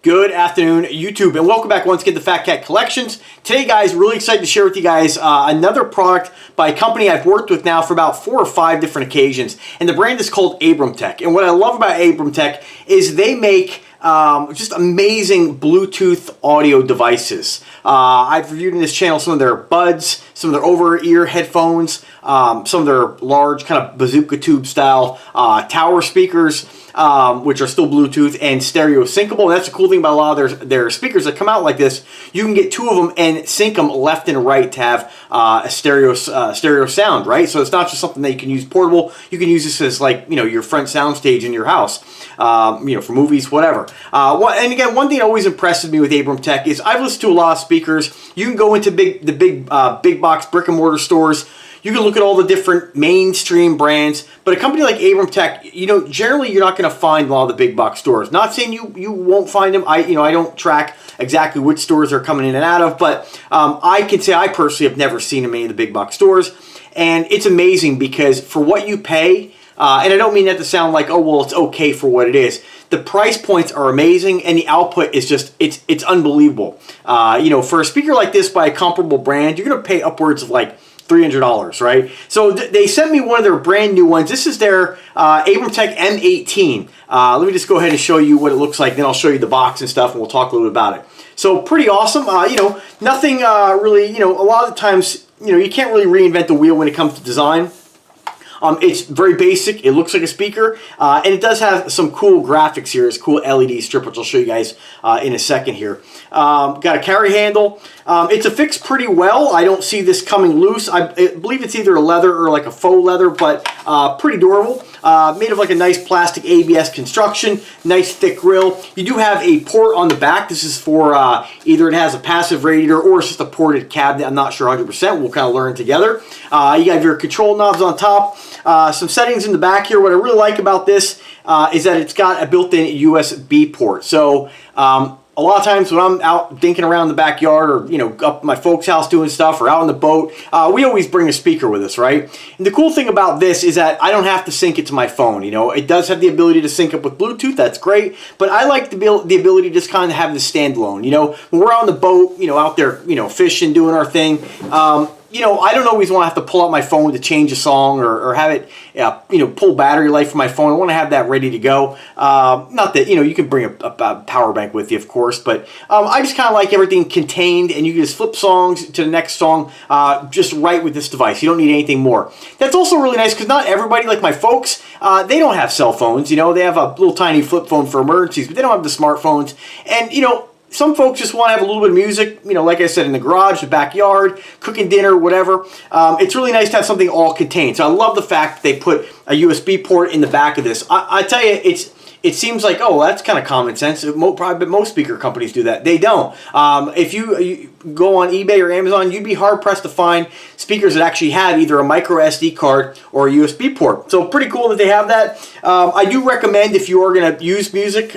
Good afternoon, YouTube, and welcome back once again to Fat Cat Collections. Today, guys, really excited to share with you guys another product by a company I've worked with now for about 4 or 5 different occasions, and the brand is called Abramtek. And what I love about Abramtek is they make just amazing Bluetooth audio devices. I've reviewed in this channel some of their buds, some of their over-ear headphones, some of their large kind of bazooka tube style tower speakers, which are still Bluetooth and stereo syncable. And that's the cool thing about a lot of their speakers that come out like this. You can get 2 of them and sync them left and right to have a stereo sound, right? So it's not just something that you can use portable. You can use this as, like, you know, your front soundstage in your house, you know, for movies, whatever. And again, one thing that always impresses me with Abramtek is I've listened to a lot of speakers. You can go into the big box brick and mortar stores. You can look at all the different mainstream brands, but a company like Abramtek, you know, generally you're not going to find a lot of the big box stores. Not saying you won't find them. I don't track exactly which stores they're coming in and out of, but I can say I personally have never seen them in any of the big box stores, and it's amazing because for what you pay, and I don't mean that to sound like, oh, well, it's okay for what it is. The price points are amazing, and the output is just, it's unbelievable. You know, for a speaker like this by a comparable brand, you're going to pay upwards of like $300, right? So they sent me one of their brand new ones. This is their Abramtek M18. Let me just go ahead and show you what it looks like, then I'll show you the box and stuff, and we'll talk a little bit about it. So pretty awesome. You know, nothing really, you know, a lot of the times, you know, you can't really reinvent the wheel when it comes to design. It's very basic. It looks like a speaker, and it does have some cool graphics here. It's a cool LED strip, which I'll show you guys in a second here. Got a carry handle. It's affixed pretty well. I don't see this coming loose. I believe it's either a leather or like a faux leather, but pretty durable. Made of like a nice plastic ABS construction, nice thick grill. You do have a port on the back. This is for either it has a passive radiator or it's just a ported cabinet. I'm not sure 100%. We'll kind of learn together. You have your control knobs on top. Some settings in the back here. What I really like about this is that it's got a built-in USB port. So a lot of times when I'm out dinking around the backyard, or, you know, up at my folks' house doing stuff, or out on the boat, we always bring a speaker with us, right? And the cool thing about this is that I don't have to sync it to my phone. You know, it does have the ability to sync up with Bluetooth. That's great. But I like the ability to just kind of have this standalone. You know, when we're on the boat, you know, out there, you know, fishing, doing our thing, you know, I don't always want to have to pull out my phone to change a song, or have it, you know, pull battery life from my phone. I want to have that ready to go. Not that, you know, you can bring a power bank with you, of course, but I just kind of like everything contained, and you can just flip songs to the next song just right with this device. You don't need anything more. That's also really nice because not everybody, like my folks, they don't have cell phones. You know, they have a little tiny flip phone for emergencies, but they don't have the smartphones. And, you know, some folks just want to have a little bit of music, you know, like I said, in the garage, the backyard, cooking dinner, whatever. It's really nice to have something all contained. So I love the fact that they put a USB port in the back of this. I tell you, it seems like, oh, that's kind of common sense. Probably most speaker companies do that. They don't. If you go on eBay or Amazon, you'd be hard-pressed to find speakers that actually have either a micro SD card or a USB port. So pretty cool that they have that. I do recommend, if you are going to use music,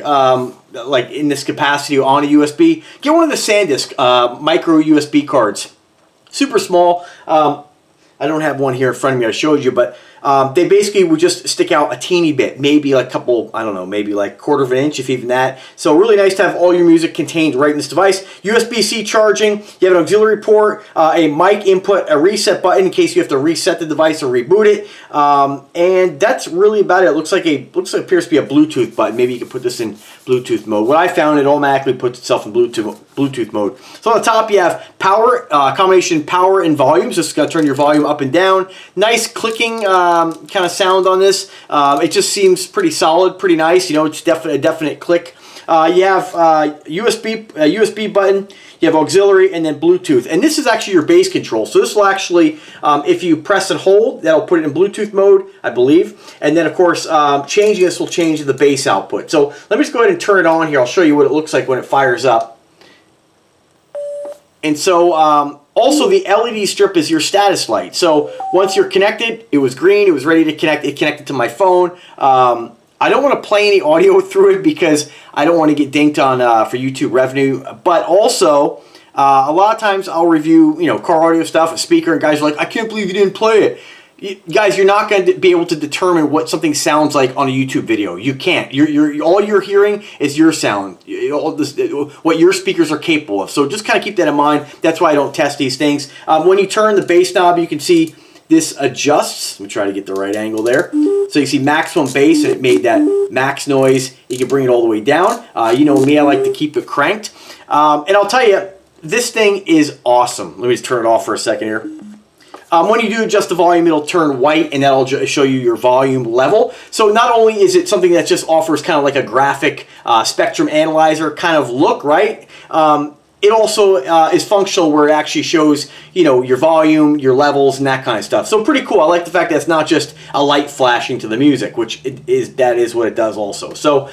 like in this capacity on a USB, get one of the SanDisk micro USB cards. Super small. I don't have one here in front of me I showed you, but they basically would just stick out a teeny bit, maybe like a couple, I don't know, maybe like 1/4 of an inch, if even that. So really nice to have all your music contained right in this device. USB-C charging, you have an auxiliary port, a mic input, a reset button in case you have to reset the device or reboot it, and that's really about it. It looks like appears to be a Bluetooth button. Maybe you can put this in Bluetooth mode. What I found, it automatically puts itself in Bluetooth mode. So on the top you have power, combination power and volume. So it's going to turn your volume up and down. Nice clicking kind of sound on this. It just seems pretty solid, pretty nice. You know, it's a definite click. You have USB button, you have auxiliary, and then Bluetooth. And this is actually your bass control. So this will actually, if you press and hold, that'll put it in Bluetooth mode, I believe. And then, of course, changing this will change the bass output. So let me just go ahead and turn it on here. I'll show you what it looks like when it fires up. And so also the LED strip is your status light. So once you're connected, it was green, it was ready to connect, it connected to my phone. I don't want to play any audio through it because I don't want to get dinked on for YouTube revenue. But also, a lot of times I'll review, you know, car audio stuff, a speaker, and guys are like, I can't believe you didn't play it. guys, you're not going to be able to determine what something sounds like on a YouTube video. You can't. All you're hearing is your sound, what your speakers are capable of. So just kind of keep that in mind. That's why I don't test these things. When you turn the bass knob, you can see this adjusts. Let me try to get the right angle there. So you see maximum bass, and it made that max noise. You can bring it all the way down. You know me, I like to keep it cranked. And I'll tell you, this thing is awesome. Let me just turn it off for a second here. When you do adjust the volume, it'll turn white, and that'll show you your volume level. So not only is it something that just offers kind of like a graphic spectrum analyzer kind of look, right? It also is functional where it actually shows, you know, your volume, your levels, and that kind of stuff. So pretty cool. I like the fact that it's not just a light flashing to the music, which that is what it does also. So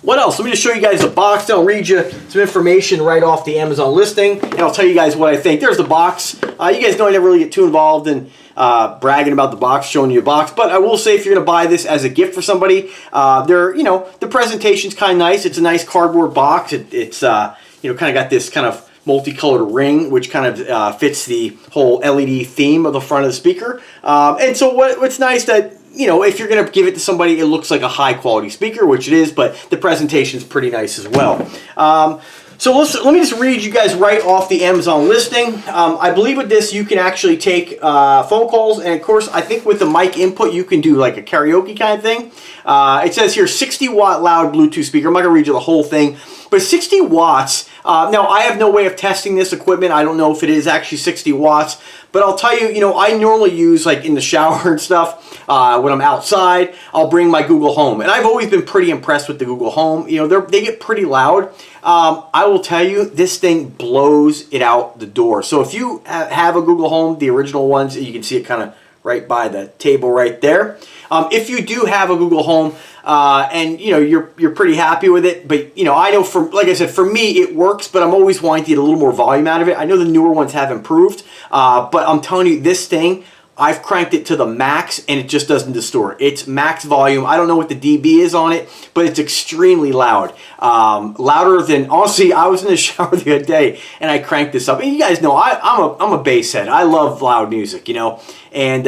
what else? Let me just show you guys the box. Then I'll read you some information right off the Amazon listing, and I'll tell you guys what I think. There's the box. You guys know I never really get too involved in bragging about the box, showing you a box, but I will say if you're going to buy this as a gift for somebody, you know, the presentation's kind of nice. It's a nice cardboard box. It's you know, kind of got this kind of multicolored ring, which kind of fits the whole LED theme of the front of the speaker. And so what's nice that, you know, if you're going to give it to somebody, it looks like a high quality speaker, which it is, but the presentation's pretty nice as well. So let me just read you guys right off the Amazon listing. I believe with this you can actually take phone calls, and of course I think with the mic input you can do like a karaoke kind of thing. It says here 60 watt loud Bluetooth speaker. I'm not going to read you the whole thing, but 60 watts. Now I have no way of testing this equipment. I don't know if it is actually 60 watts, but I'll tell you, you know, I normally use like in the shower and stuff, when I'm outside, I'll bring my Google Home, and I've always been pretty impressed with the Google Home. You know, they get pretty loud. I will tell you, this thing blows it out the door. So if you have a Google Home, the original ones, you can see it kind of right by the table right there. If you do have a Google Home, and you know you're pretty happy with it, but you know, I know like I said, for me it works, but I'm always wanting to get a little more volume out of it. I know the newer ones have improved, but I'm telling you, this thing, I've cranked it to the max and it just doesn't distort. It's max volume. I don't know what the dB is on it, but it's extremely loud. Louder than, honestly, I was in the shower the other day and I cranked this up. And you guys know I'm a bass head. I love loud music, you know, and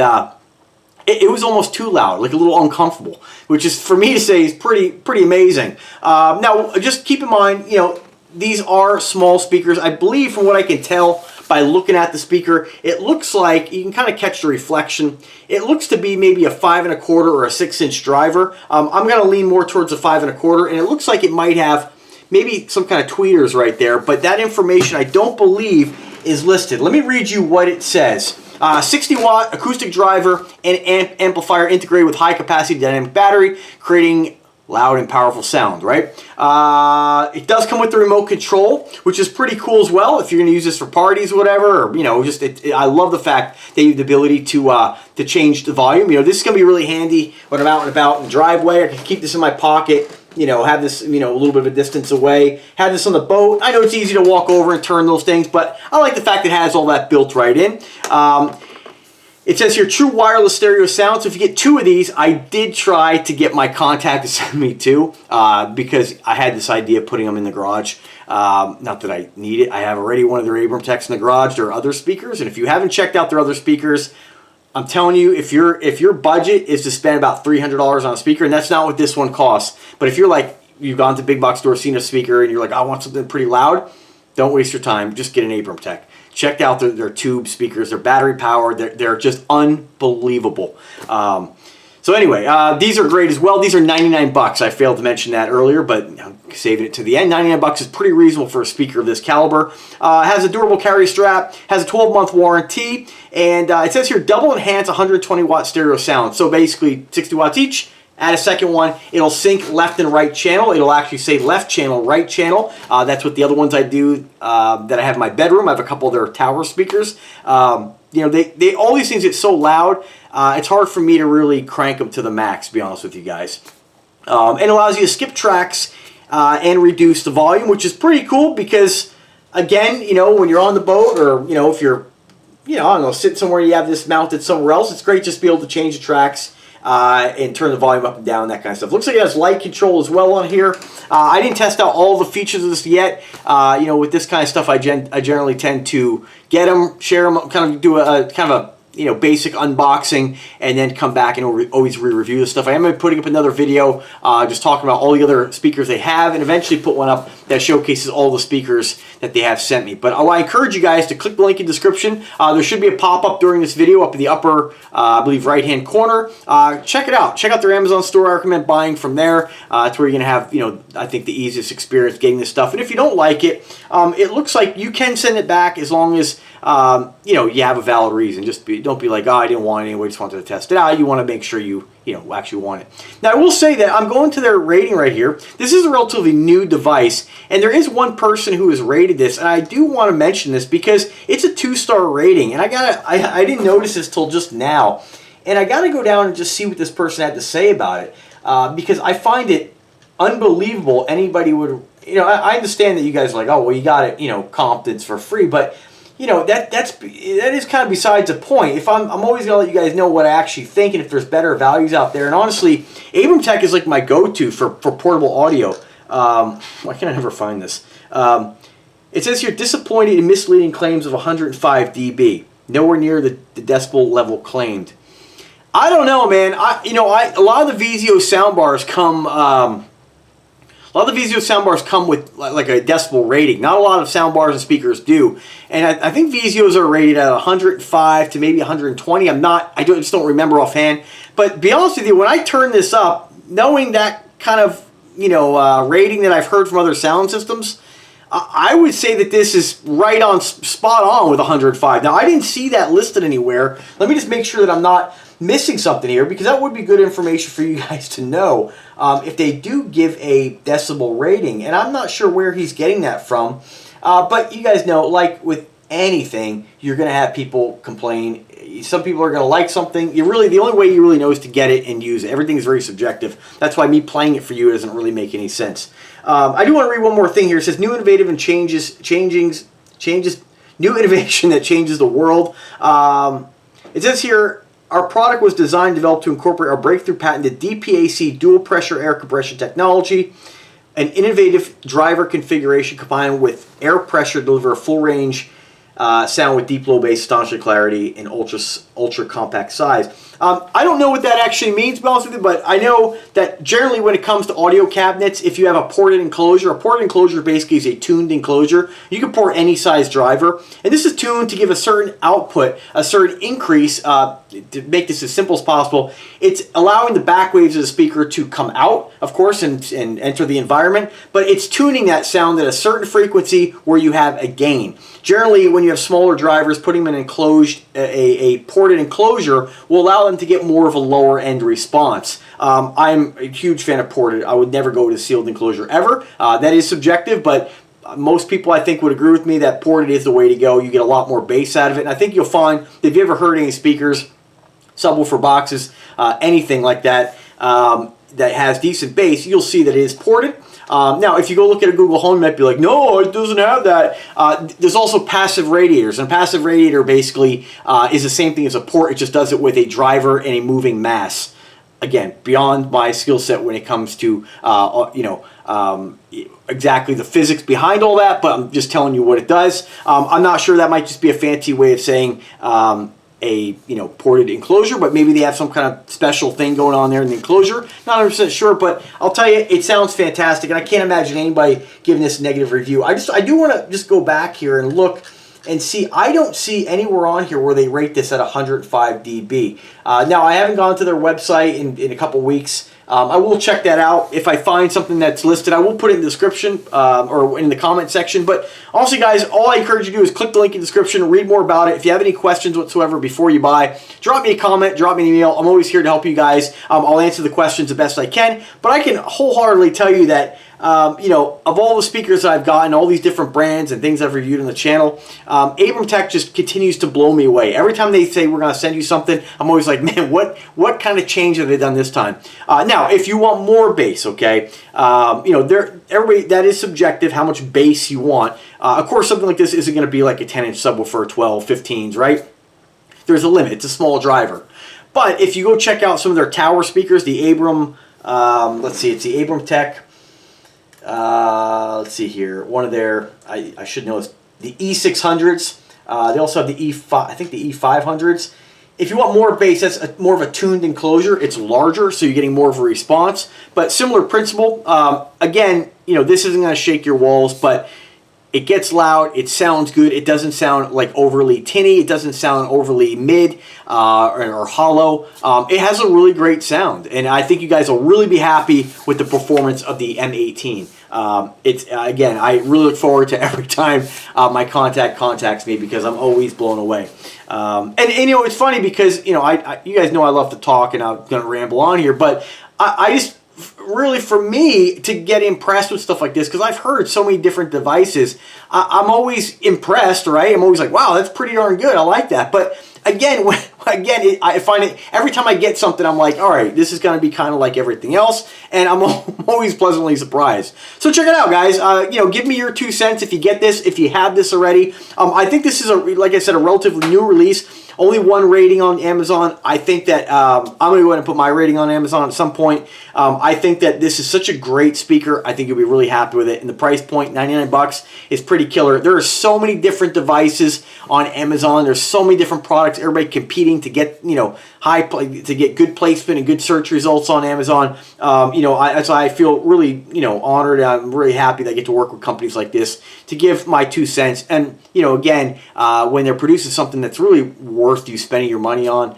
it was almost too loud, like a little uncomfortable, which is, for me to say, is pretty amazing. Now, just keep in mind, you know, these are small speakers. I believe, from what I can tell by looking at the speaker, it looks like, you can kind of catch the reflection, it looks to be maybe a 5 1/4 or a 6-inch driver. I'm going to lean more towards a 5 1/4, and it looks like it might have maybe some kind of tweeters right there, but that information I don't believe is listed. Let me read you what it says. 60 watt acoustic driver and amplifier integrated with high capacity dynamic battery, creating loud and powerful sound, right? It does come with the remote control, which is pretty cool as well if you're going to use this for parties or whatever, or, you know, just I love the fact that you have the ability to change the volume. You know, this is going to be really handy when I'm out and about in the driveway. I can keep this in my pocket, you know, have this, you know, a little bit of a distance away, have this on the boat. I know it's easy to walk over and turn those things, but I like the fact that it has all that built right in. It says here, true wireless stereo sound. So if you get 2 of these, I did try to get my contact to send me 2 because I had this idea of putting them in the garage. Not that I need it. I have already one of their Abramteks in the garage. There are other speakers, and if you haven't checked out their other speakers, I'm telling you, if your budget is to spend about $300 on a speaker, and that's not what this one costs, but if you're like, you've gone to big box store, seen a speaker, and you're like, I want something pretty loud, don't waste your time. Just get an Abramtek. Check out their tube speakers. They're battery powered. They're just unbelievable. So anyway, these are great as well. These are 99 bucks. I failed to mention that earlier, but I'm saving it to the end. 99 bucks is pretty reasonable for a speaker of this caliber. Has a durable carry strap, has a 12-month warranty, and it says here double enhanced 120 watt stereo sound. So basically 60 watts each. Add a second one, it'll sync left and right channel. It'll actually say left channel, right channel. That's what the other ones I do that I have in my bedroom. I have a couple of their tower speakers. You know, they all these things get so loud, it's hard for me to really crank them to the max, to be honest with you guys. It allows you to skip tracks and reduce the volume, which is pretty cool because, again, you know, when you're on the boat, or, you know, if you're, you know, I don't know, sitting somewhere, you have this mounted somewhere else, it's great just to be able to change the tracks and turn the volume up and down, that kind of stuff. Looks like it has light control as well on here. I didn't test out all the features of this yet. You know, with this kind of stuff, I generally tend to get them, share them, kind of do a basic unboxing, and then come back and always re-review this stuff. I am going to be putting up another video just talking about all the other speakers they have, and eventually put one up that showcases all the speakers that they have sent me. But I encourage you guys to click the link in the description. There should be a pop-up during this video up in the upper, I believe, right-hand corner. Check it out. Check out their Amazon store. I recommend buying from there. It's where you're going to have, I think, the easiest experience getting this stuff. And if you don't like it, it looks like you can send it back as long as you have a valid reason. Don't be like, oh, I didn't want it anyway, just wanted to test it out. You want to make sure you actually want it. Now, I will say that I'm going to their rating right here. This is a relatively new device, and there is one person who has rated this, and I do want to mention this because it's a 2-star rating, and I didn't notice this till just now, and I got to go down and just see what this person had to say about it, because I find it unbelievable anybody would, I understand that you guys are like, oh, well, you got it, comped, it's for free, but that is kind of besides the point. If I'm always gonna let you guys know what I actually think, and if there's better values out there. And honestly, Abramtek is like my go-to for portable audio. Why can't I never find this? It says here, disappointed and misleading claims of 105 dB, nowhere near the decibel level claimed. I don't know, man. A lot of the VZO soundbars come. A lot of the VZO soundbars come with like a decibel rating. Not a lot of soundbars and speakers do. And I think VZOs are rated at 105 to maybe 120. I just don't remember offhand. But to be honest with you, when I turn this up, knowing that kind of rating that I've heard from other sound systems, I would say that this is right on, spot on with 105. Now, I didn't see that listed anywhere. Let me just make sure that I'm not missing something here, because that would be good information for you guys to know if they do give a decibel rating. And I'm not sure where he's getting that from. But you guys know, like with anything, you're going to have people complain. Some people are going to like something. The only way you really know is to get it and use it. Everything is very subjective. That's why me playing it for you doesn't really make any sense. I do want to read one more thing here. It says, new innovative and new innovation that changes the world. It says here, our product was designed and developed to incorporate our breakthrough patented DPAC dual pressure air compression technology, an innovative driver configuration combined with air pressure to deliver a full range sound with deep low bass, astonishing clarity, and ultra compact size. I don't know what that actually means, to be honest with you, but I know that generally when it comes to audio cabinets, if you have a ported enclosure basically is a tuned enclosure. You can port any size driver, and this is tuned to give a certain output, a certain increase. To make this as simple as possible, it's allowing the back waves of the speaker to come out, of course, and enter the environment, but it's tuning that sound at a certain frequency where you have a gain. Generally, when you have smaller drivers, putting them in a ported enclosure will allow them to get more of a lower end response. I'm a huge fan of ported. I would never go to sealed enclosure ever. That is subjective, but most people I think would agree with me that ported is the way to go. You get a lot more bass out of it, and I think you'll find that if you ever heard any speakers, subwoofer boxes, anything like that, that has decent bass, you'll see that it is ported. Now, if you go look at a Google Home, you might be like, no, it doesn't have that. There's also passive radiators, and a passive radiator basically is the same thing as a port. It just does it with a driver and a moving mass. Again, beyond my skill set when it comes to, exactly the physics behind all that, but I'm just telling you what it does. I'm not sure, that might just be a fancy way of saying a ported enclosure, but maybe they have some kind of special thing going on there in the enclosure. Not 100% sure, but I'll tell you, it sounds fantastic, and I can't imagine anybody giving this a negative review. I do want to just go back here and look and see. I don't see anywhere on here where they rate this at 105 dB. Now, I haven't gone to their website in a couple weeks. I will check that out. If I find something that's listed, I will put it in the description or in the comment section. But honestly, guys, all I encourage you to do is click the link in the description, read more about it. If you have any questions whatsoever before you buy, drop me a comment, drop me an email. I'm always here to help you guys. I'll answer the questions the best I can. But I can wholeheartedly tell you that of all the speakers that I've gotten, all these different brands and things I've reviewed on the channel, Abramtek just continues to blow me away. Every time they say we're going to send you something, I'm always like, man, what kind of change have they done this time? Now, if you want more bass, okay, everybody, that is subjective, how much bass you want. Of course, something like this isn't going to be like a 10-inch subwoofer, 12, 15s, right? There's a limit. It's a small driver. But if you go check out some of their tower speakers, the Abram, let's see, it's the Abramtek. Let's see here. One of their, I should know this, the E600s. They also have the E5, I think the E500s. If you want more bass, that's more of a tuned enclosure. It's larger, so you're getting more of a response. But similar principle. Again, you know, this isn't going to shake your walls, but it gets loud. It sounds good. It doesn't sound like overly tinny. It doesn't sound overly mid or hollow. It has a really great sound, and I think you guys will really be happy with the performance of the M18. It's again, I really look forward to every time my contact contacts me, because I'm always blown away. And you know, it's funny because, you know, you guys know I love to talk, and I'm going to ramble on here, but I just really, for me to get impressed with stuff like this, because I've heard so many different devices, I'm always impressed, right? I'm always like, wow, that's pretty darn good. I like that. But again, I find it every time I get something, I'm like, all right, this is going to be kind of like everything else, and I'm always pleasantly surprised. So check it out, guys. You know, give me your 2 cents if you get this, if you have this already. I think this is like I said, a relatively new release. Only 1 rating on Amazon. I think that I'm going to go ahead and put my rating on Amazon at some point. I think that this is such a great speaker. I think you'll be really happy with it. And the price point, 99 bucks, is pretty killer. There are so many different devices on Amazon. There's so many different products. Everybody competing to get, you know, to get good placement and good search results on Amazon. You know, that's why I feel really, you know, honored. I'm really happy that I get to work with companies like this to give my 2 cents. And, you know, again, when they're producing something that's really worth you spending your money on,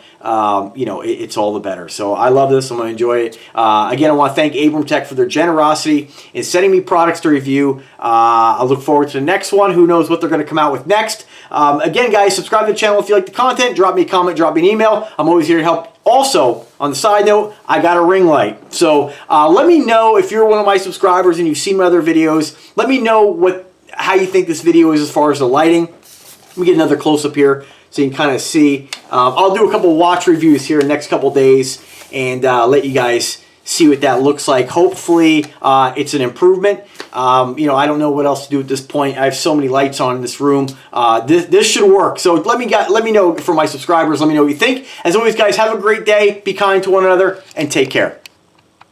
you know, it's all the better. So I love this. I'm going to enjoy it. Again, I want to thank Abramtek for their generosity in sending me products to review. I look forward to the next one. Who knows what they're going to come out with next. Again, guys, subscribe to the channel if you like the content. Drop me a comment, drop me an email. I'm always here to help. Also, on the side note, I got a ring light. So let me know if you're one of my subscribers and you've seen my other videos. Let me know how you think this video is as far as the lighting. Let me get another close-up here so you can kind of see. I'll do a couple watch reviews here in the next couple days and let you guys see what that looks like. Hopefully, it's an improvement. You know, I don't know what else to do at this point. I have so many lights on in this room. This should work. So let me know for my subscribers. Let me know what you think. As always, guys, have a great day. Be kind to one another and take care.